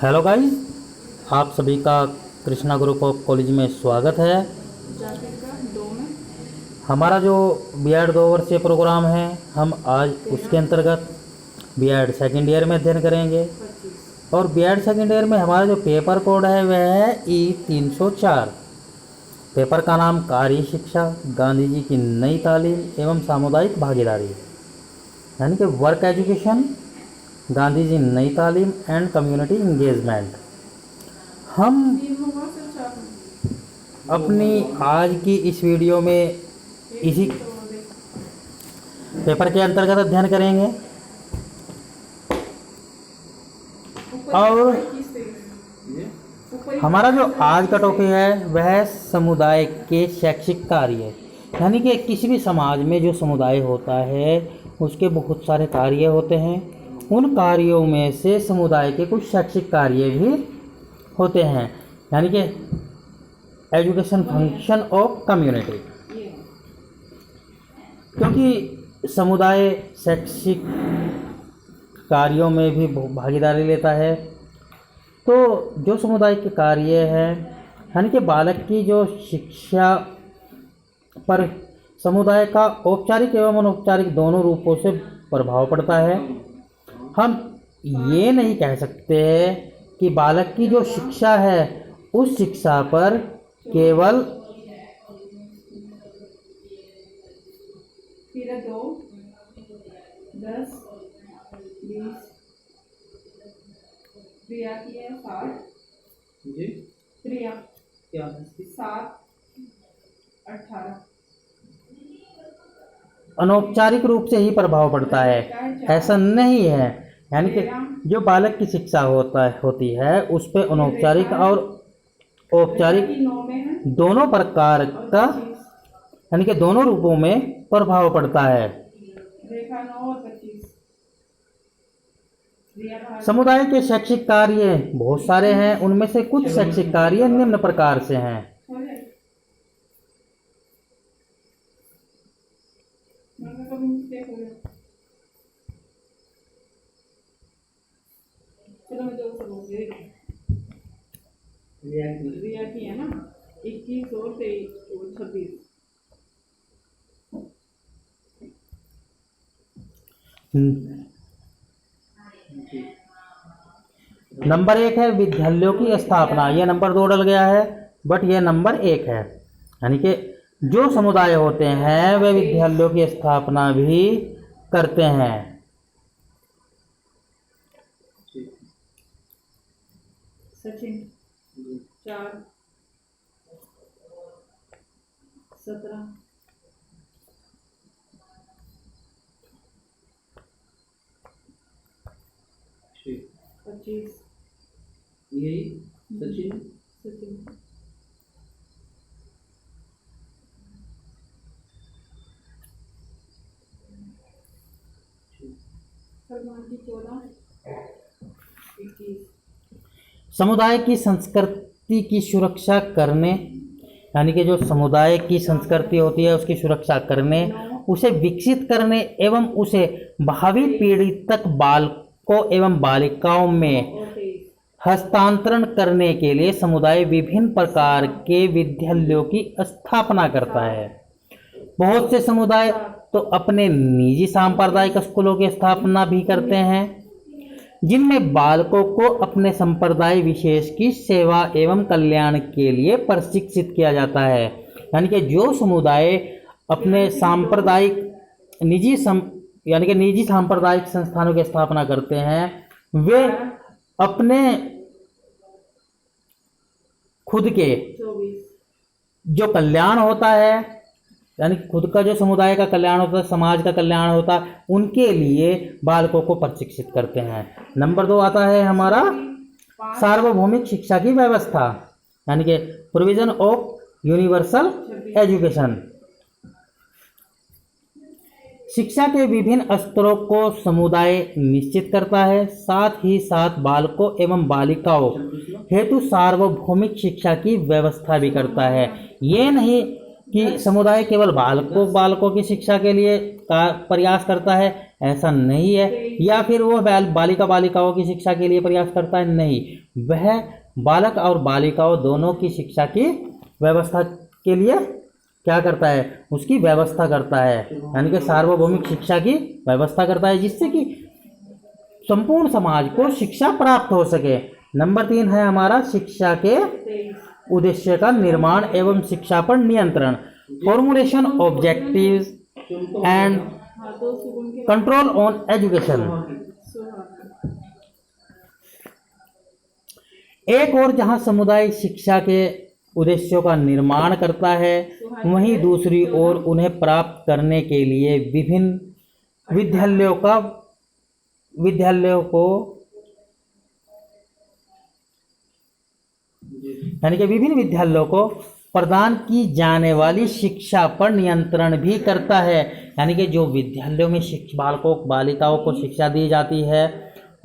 Hello guys, आप सभी का कृष्णा ग्रुप ऑफ कॉलेज में स्वागत है। हमारा जो बीएड 2 वर्षीय प्रोग्राम है, हम आज उसके अंतर्गत बीएड सेकेंड ईयर में अध्ययन करेंगे। और बीएड सेकेंड ईयर में हमारा जो पेपर कोड है वह है E304। पेपर का नाम कार्य शिक्षा, गांधी जी की नई तालीम एवं सामुदायिक भागीदारी, यानी कि वर्क एजुकेशन, गांधी जी नई तालीम एंड कम्युनिटी इंगेजमेंट। हम अपनी आज की इस वीडियो में इसी पेपर के अंतर्गत अध्ययन करेंगे। और हमारा जो आज का टॉपिक है वह समुदाय के शैक्षिक कार्य, यानी कि किसी भी समाज में जो समुदाय होता है उसके बहुत सारे कार्य होते हैं। उन कार्यों में से समुदाय के कुछ शैक्षिक कार्य भी होते हैं, यानी कि एजुकेशन फंक्शन ऑफ कम्युनिटी। क्योंकि समुदाय शैक्षिक कार्यों में भी भागीदारी लेता है, तो जो समुदाय के कार्य हैं, यानी कि बालक की जो शिक्षा पर समुदाय का औपचारिक एवं अनौपचारिक दोनों रूपों से प्रभाव पड़ता है। हम ये नहीं कह सकते कि बालक की जो शिक्षा है उस शिक्षा पर केवल 2, 10, 20 क्रिया की है 60 जी क्रिया क्या 7, 18 अनौपचारिक रूप से ही प्रभाव पड़ता है, ऐसा नहीं है। यानी कि जो बालक की शिक्षा होती है उस पर अनौपचारिक और औपचारिक दोनों प्रकार का, यानी कि दोनों रूपों में प्रभाव पड़ता है। समुदाय के शैक्षिक कार्य बहुत सारे हैं, उनमें से कुछ शैक्षिक कार्य निम्न प्रकार से हैं। रिया की है ना 21 और 23 और 26। नंबर 1 है विद्यालयों की स्थापना। यह नंबर 2 डल गया है, बट यह नंबर 1 है। यानी कि जो समुदाय होते हैं वे विद्यालयों की स्थापना भी करते हैं। सचिन 4, 17, 25 यही सचिन सलमान की 14, 21। समुदाय की संस्कृति की सुरक्षा करने, यानी कि जो समुदाय की संस्कृति होती है उसकी सुरक्षा करने, उसे विकसित करने एवं उसे भावी पीढ़ी तक बालकों एवं बालिकाओं में हस्तांतरण करने के लिए समुदाय विभिन्न प्रकार के विद्यालयों की स्थापना करता है। बहुत से समुदाय तो अपने निजी सांप्रदायिक स्कूलों की स्थापना भी करते हैं, जिनमें बालकों को अपने संप्रदाय विशेष की सेवा एवं कल्याण के लिए प्रशिक्षित किया जाता है। यानी कि जो समुदाय अपने सांप्रदायिक यानी कि निजी सांप्रदायिक संस्थानों की स्थापना करते हैं, वे अपने खुद के जो कल्याण होता है, यानी खुद का जो समुदाय का कल्याण होता है, समाज का कल्याण होता है, उनके लिए बालकों को प्रशिक्षित करते हैं। नंबर 2 आता है हमारा सार्वभौमिक शिक्षा की व्यवस्था, यानी कि प्रोविजन ऑफ यूनिवर्सल एजुकेशन। शिक्षा के विभिन्न स्तरों को समुदाय निश्चित करता है, साथ ही साथ बालकों एवं बालिकाओं हेतु सार्वभौमिक शिक्षा की व्यवस्था भी करता है। ये नहीं कि समुदाय केवल बालकों की शिक्षा के लिए प्रयास करता है, ऐसा नहीं है। या फिर वो बालिका बालिकाओं की शिक्षा के लिए प्रयास करता है, नहीं, वह बालक और बालिकाओं दोनों की शिक्षा की व्यवस्था के लिए क्या करता है, उसकी व्यवस्था करता है, यानी कि सार्वभौमिक शिक्षा की व्यवस्था करता है, जिससे कि संपूर्ण समाज को शिक्षा प्राप्त हो सके। नंबर 3 है हमारा शिक्षा के उद्देश्य का निर्माण एवं शिक्षा पर नियंत्रण, फॉर्मुलेशन ऑब्जेक्टिव्स एंड हाँ तो सुगुन के कंट्रोल ऑन एजुकेशन। एक और जहां समुदाय शिक्षा के उद्देश्यों का निर्माण करता है, वहीं दूसरी ओर उन्हें प्राप्त करने के लिए विभिन्न विद्यालयों को यानी कि विभिन्न विद्यालयों को प्रदान की जाने वाली शिक्षा पर नियंत्रण भी करता है। यानी कि जो विद्यालयों में बालकों बालिकाओं को शिक्षा दी जाती है,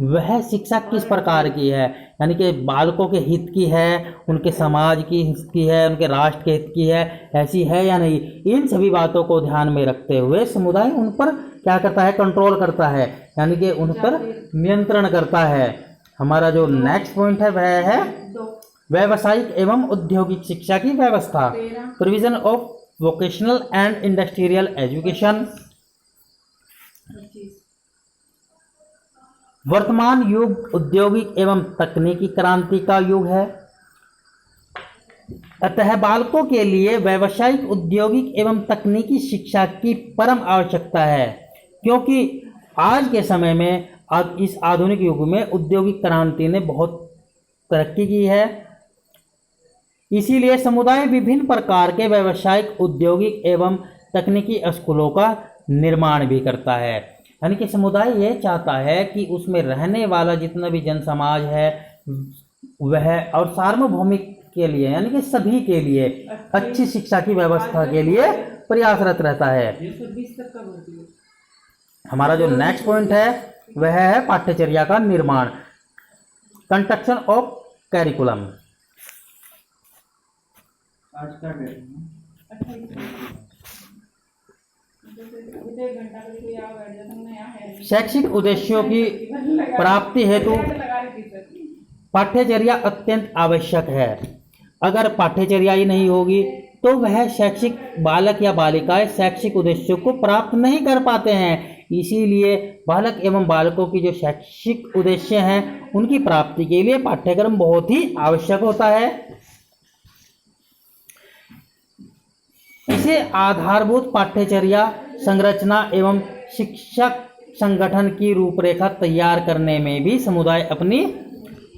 वह शिक्षा किस प्रकार की है, यानी कि बालकों के हित की है, उनके समाज की हित की है, उनके राष्ट्र के हित की है, ऐसी है या नहीं। इन सभी बातों को ध्यान में रखते हुए समुदाय उन पर क्या करता है, कंट्रोल करता है, यानी कि उन पर नियंत्रण करता है। हमारा जो नेक्स्ट पॉइंट है वह है व्यावसायिक एवं औद्योगिक शिक्षा की व्यवस्था, provision of vocational and industrial education. वर्तमान युग औद्योगिक एवं तकनीकी क्रांति का युग है, अतः बालकों के लिए व्यावसायिक, औद्योगिक एवं तकनीकी शिक्षा की परम आवश्यकता है, क्योंकि आज के समय में इस आधुनिक युग में औद्योगिक क्रांति ने बहुत तरक्की की है। इसीलिए समुदाय विभिन्न प्रकार के व्यावसायिक, औद्योगिक एवं तकनीकी स्कूलों का निर्माण भी करता है। यानी कि समुदाय ये चाहता है कि उसमें रहने वाला जितना भी जन समाज है वह और सार्वभौमिक के लिए यानी कि सभी के लिए अच्छी शिक्षा की व्यवस्था के लिए प्रयासरत रहता है। हमारा जो नेक्स्ट पॉइंट है वह है पाठ्यचर्या का निर्माण, कंस्ट्रक्शन ऑफ कैरिकुलम। आज का डेट शैक्षिक उद्देश्यों की प्राप्ति हेतु पाठ्यचर्या अत्यंत आवश्यक है। अगर पाठ्यचर्या ही नहीं होगी तो वह शैक्षिक बालक या बालिकाएं शैक्षिक उद्देश्यों को प्राप्त नहीं कर पाते हैं। इसीलिए बालक एवं बालकों की जो शैक्षिक उद्देश्य हैं उनकी प्राप्ति के लिए पाठ्यक्रम बहुत ही आवश्यक होता है। इसे आधारभूत पाठ्यचर्या संरचना एवं शिक्षक संगठन की रूपरेखा तैयार करने में भी समुदाय अपनी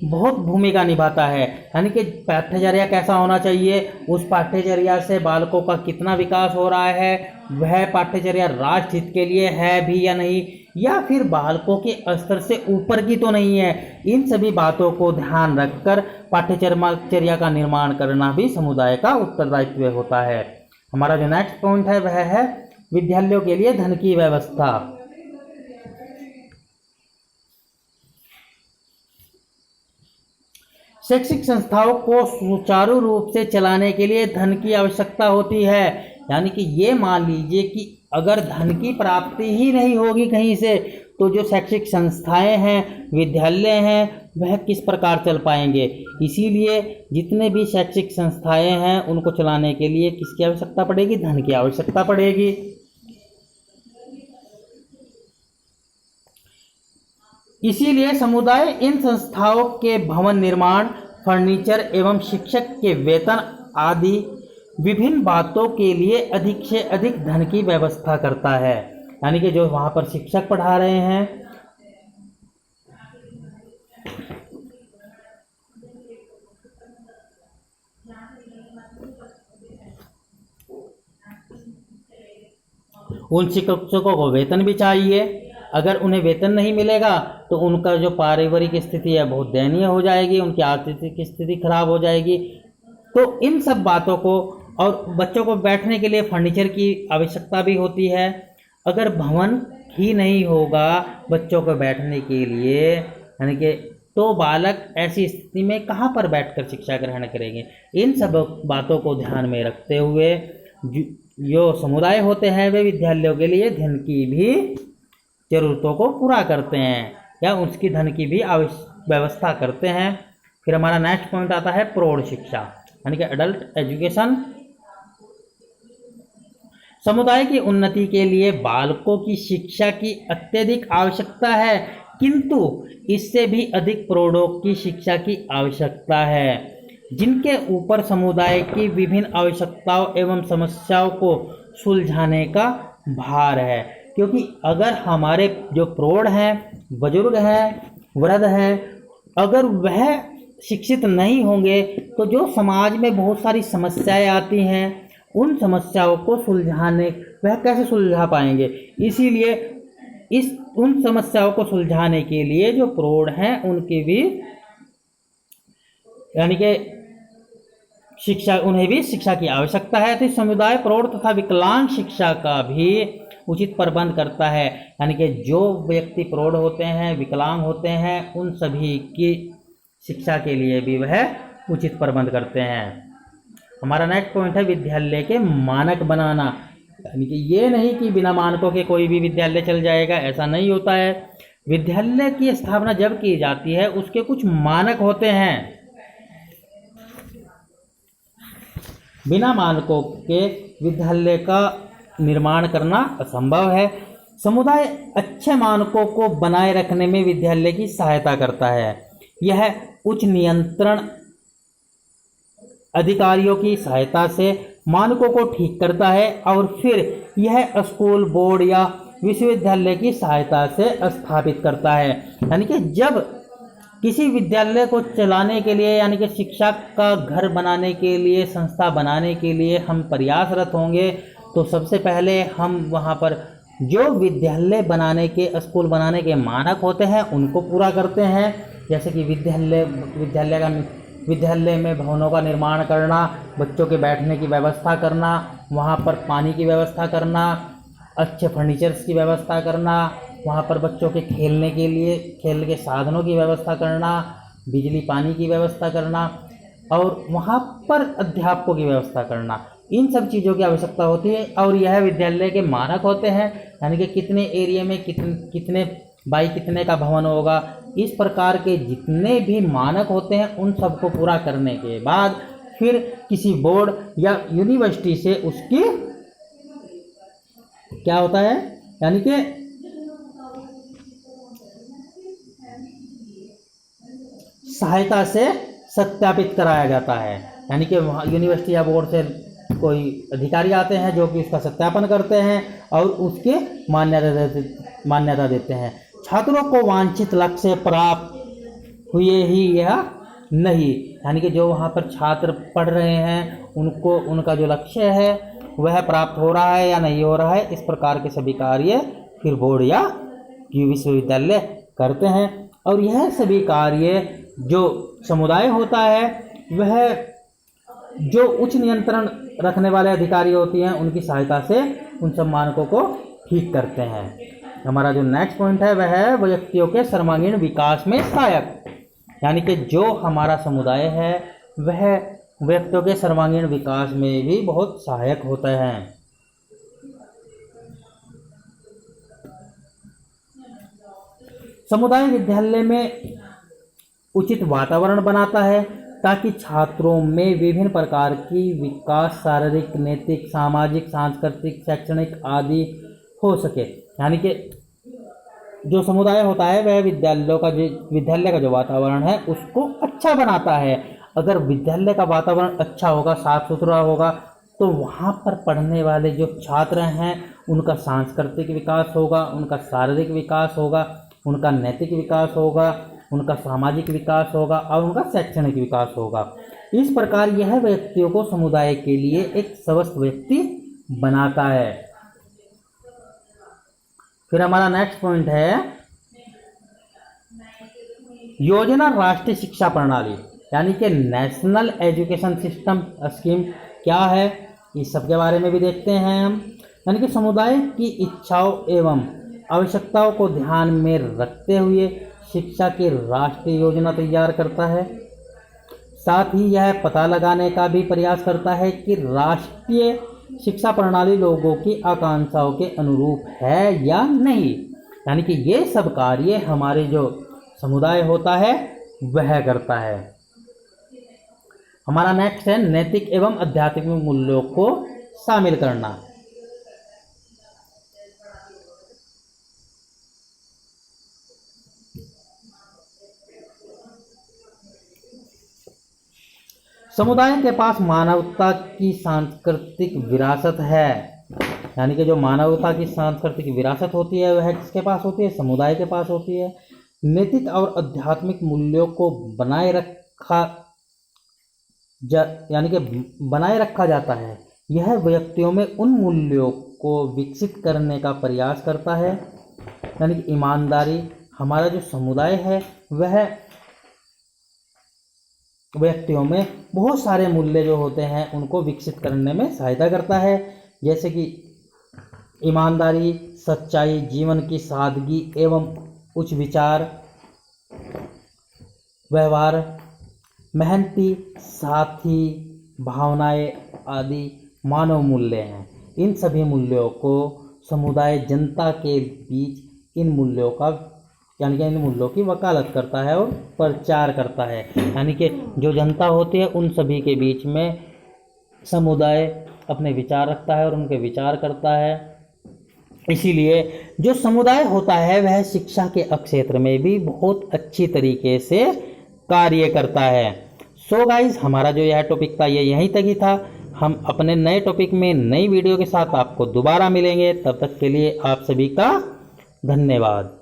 बहुत भूमिका निभाता है। यानी कि पाठ्यचर्या कैसा होना चाहिए, उस पाठ्यचर्या से बालकों का कितना विकास हो रहा है, वह पाठ्यचर्या राष्ट्र हित के लिए है भी या नहीं, या फिर बालकों के स्तर से ऊपर की तो नहीं है। इन सभी बातों को ध्यान रखकर पाठ्यचर्या का निर्माण करना भी समुदाय का उत्तरदायित्व होता है। हमारा जो नेक्स्ट पॉइंट है वह है विद्यालयों के लिए धन की व्यवस्था। शैक्षिक संस्थाओं को सुचारू रूप से चलाने के लिए धन की आवश्यकता होती है। यानी कि ये मान लीजिए कि अगर धन की प्राप्ति ही नहीं होगी कहीं से, तो जो शैक्षिक संस्थाएं हैं, विद्यालय हैं, वह किस प्रकार चल पाएंगे। इसीलिए जितने भी शैक्षिक संस्थाएं हैं उनको चलाने के लिए किसकी आवश्यकता पड़ेगी, धन की आवश्यकता पड़ेगी। इसीलिए समुदाय इन संस्थाओं के भवन निर्माण, फर्नीचर एवं शिक्षक के वेतन आदि विभिन्न बातों के लिए अधिक से अधिक धन की व्यवस्था करता है। यानी कि जो वहाँ पर शिक्षक पढ़ा रहे हैं, उन शिक्षकों को वेतन भी चाहिए। अगर उन्हें वेतन नहीं मिलेगा तो उनका जो पारिवारिक स्थिति है बहुत दयनीय हो जाएगी, उनकी आर्थिक स्थिति खराब हो जाएगी। तो इन सब बातों को, और बच्चों को बैठने के लिए फर्नीचर की आवश्यकता भी होती है। अगर भवन ही नहीं होगा बच्चों को बैठने के लिए, यानी कि तो बालक ऐसी स्थिति में कहाँ पर बैठकर शिक्षा ग्रहण करेंगे। इन सब बातों को ध्यान में रखते हुए जो समुदाय होते हैं वे विद्यालयों के लिए धन की भी जरूरतों को पूरा करते हैं या उसकी धन की भी व्यवस्था करते हैं। फिर हमारा नेक्स्ट पॉइंट आता है प्रौढ़ शिक्षा यानी कि एडल्ट एजुकेशन। समुदाय की उन्नति के लिए बालकों की शिक्षा की अत्यधिक आवश्यकता है, किंतु इससे भी अधिक प्रौढ़ों की शिक्षा की आवश्यकता है, जिनके ऊपर समुदाय की विभिन्न आवश्यकताओं एवं समस्याओं को सुलझाने का भार है। क्योंकि अगर हमारे जो प्रौढ़ हैं, बुजुर्ग हैं, वृद्ध हैं, अगर वह शिक्षित नहीं होंगे तो जो समाज में बहुत सारी समस्याएं आती हैं, उन समस्याओं को सुलझाने वह कैसे सुलझा पाएंगे। इसीलिए उन समस्याओं को सुलझाने के लिए जो प्रौढ़ हैं उनकी भी यानी कि शिक्षा, उन्हें भी शिक्षा की आवश्यकता है। तो समुदाय प्रौढ़ तथा विकलांग शिक्षा का भी उचित प्रबंध करता है, यानी कि जो व्यक्ति प्रौढ़ होते हैं, विकलांग होते हैं, उन सभी की शिक्षा के लिए भी वह उचित प्रबंध करते हैं। हमारा नेक्स्ट पॉइंट है विद्यालय के मानक बनाना, यानी कि ये नहीं कि बिना मानकों के कोई भी विद्यालय चल जाएगा, ऐसा नहीं होता है। विद्यालय की स्थापना जब की जाती है उसके कुछ मानक होते हैं। बिना मानकों के विद्यालय का निर्माण करना असंभव है। समुदाय अच्छे मानकों को बनाए रखने में विद्यालय की सहायता करता है। यह उच्च नियंत्रण अधिकारियों की सहायता से मानकों को ठीक करता है और फिर यह स्कूल बोर्ड या विश्वविद्यालय की सहायता से स्थापित करता है। यानी कि जब किसी विद्यालय को चलाने के लिए, यानी कि शिक्षा का घर बनाने के लिए, संस्था बनाने के लिए हम प्रयासरत होंगे, तो सबसे पहले हम वहाँ पर जो विद्यालय बनाने के, स्कूल बनाने के मानक होते हैं उनको पूरा करते हैं। जैसे कि विद्यालय में भवनों का निर्माण करना, बच्चों के बैठने की व्यवस्था करना, वहाँ पर पानी की व्यवस्था करना, अच्छे फर्नीचर्स की व्यवस्था करना, वहाँ पर बच्चों के खेलने के लिए खेल के साधनों की व्यवस्था करना, बिजली पानी की व्यवस्था करना और वहाँ पर अध्यापकों की व्यवस्था करना, इन सब चीज़ों की आवश्यकता होती है। और यह विद्यालय के मानक होते हैं, यानी कि कितने एरिया में कितने बाई कितने का भवन होगा, इस प्रकार के जितने भी मानक होते हैं उन सबको पूरा करने के बाद फिर किसी बोर्ड या यूनिवर्सिटी से उसकी क्या होता है, यानी कि सहायता से सत्यापित कराया जाता है। यानी कि यूनिवर्सिटी या बोर्ड से कोई अधिकारी आते हैं जो कि उसका सत्यापन करते हैं और उसके मान्यता देते हैं। छात्रों को वांछित लक्ष्य प्राप्त हुए ही या नहीं, यानी कि जो वहाँ पर छात्र पढ़ रहे हैं उनको उनका जो लक्ष्य है वह प्राप्त हो रहा है या नहीं हो रहा है, इस प्रकार के सभी कार्य फिर बोर्ड या विश्वविद्यालय करते हैं। और यह सभी कार्य जो समुदाय होता है वह जो उच्च नियंत्रण रखने वाले अधिकारी होती हैं उनकी सहायता से उन सब मानकों को ठीक करते हैं। हमारा जो नेक्स्ट पॉइंट है वह है व्यक्तियों के सर्वांगीण विकास में सहायक, यानी कि जो हमारा समुदाय है वह व्यक्तियों के सर्वांगीण विकास में भी बहुत सहायक होता है। समुदाय विद्यालय में उचित वातावरण बनाता है ताकि छात्रों में विभिन्न प्रकार की विकास, शारीरिक, नैतिक, सामाजिक, सांस्कृतिक, शैक्षणिक आदि हो सके। यानी कि जो समुदाय होता है वह विद्यालय का जो वातावरण है उसको अच्छा बनाता है। अगर विद्यालय का वातावरण अच्छा होगा, साफ सुथरा होगा, तो वहाँ पर पढ़ने वाले जो छात्र हैं उनका सांस्कृतिक विकास होगा, उनका शारीरिक विकास होगा, उनका नैतिक विकास होगा, उनका सामाजिक विकास होगा और उनका शैक्षणिक विकास होगा। इस प्रकार यह व्यक्तियों को समुदाय के लिए एक स्वस्थ व्यक्ति बनाता है। फिर हमारा नेक्स्ट पॉइंट है योजना राष्ट्रीय शिक्षा प्रणाली, यानी कि नेशनल एजुकेशन सिस्टम स्कीम क्या है, इस सब के बारे में भी देखते हैं हम। यानी कि समुदाय की इच्छाओं एवं आवश्यकताओं को ध्यान में रखते हुए शिक्षा की राष्ट्रीय योजना तैयार करता है। साथ ही यह पता लगाने का भी प्रयास करता है कि राष्ट्रीय शिक्षा प्रणाली लोगों की आकांक्षाओं के अनुरूप है या नहीं। यानी कि ये सब कार्य हमारे जो समुदाय होता है वह करता है। हमारा नेक्स्ट है नैतिक एवं आध्यात्मिक मूल्यों को शामिल करना। समुदाय के पास मानवता की सांस्कृतिक विरासत है, यानी कि जो मानवता की सांस्कृतिक विरासत होती है वह किसके पास होती है? समुदाय के पास होती है। नैतिक और आध्यात्मिक मूल्यों को यानी कि बनाए रखा जाता है। यह व्यक्तियों में उन मूल्यों को विकसित करने का प्रयास करता है, यानी कि ईमानदारी। हमारा जो समुदाय है वह व्यक्तियों में बहुत सारे मूल्य जो होते हैं उनको विकसित करने में सहायता करता है, जैसे कि ईमानदारी, सच्चाई, जीवन की सादगी एवं उच्च विचार, व्यवहार, मेहनती, साथी भावनाएं आदि मानव मूल्य हैं। इन सभी मूल्यों को समुदाय जनता के बीच इन मूल्यों की वकालत करता है और प्रचार करता है, यानी कि जो जनता होती है उन सभी के बीच में समुदाय अपने विचार रखता है और उनके विचार करता है। इसीलिए जो समुदाय होता है वह शिक्षा के क्षेत्र में भी बहुत अच्छी तरीके से कार्य करता है। सो गाइस, हमारा जो यह टॉपिक था ये यहीं तक ही था। हम अपने नए टॉपिक में नई वीडियो के साथ आपको दोबारा मिलेंगे। तब तक के लिए आप सभी का धन्यवाद।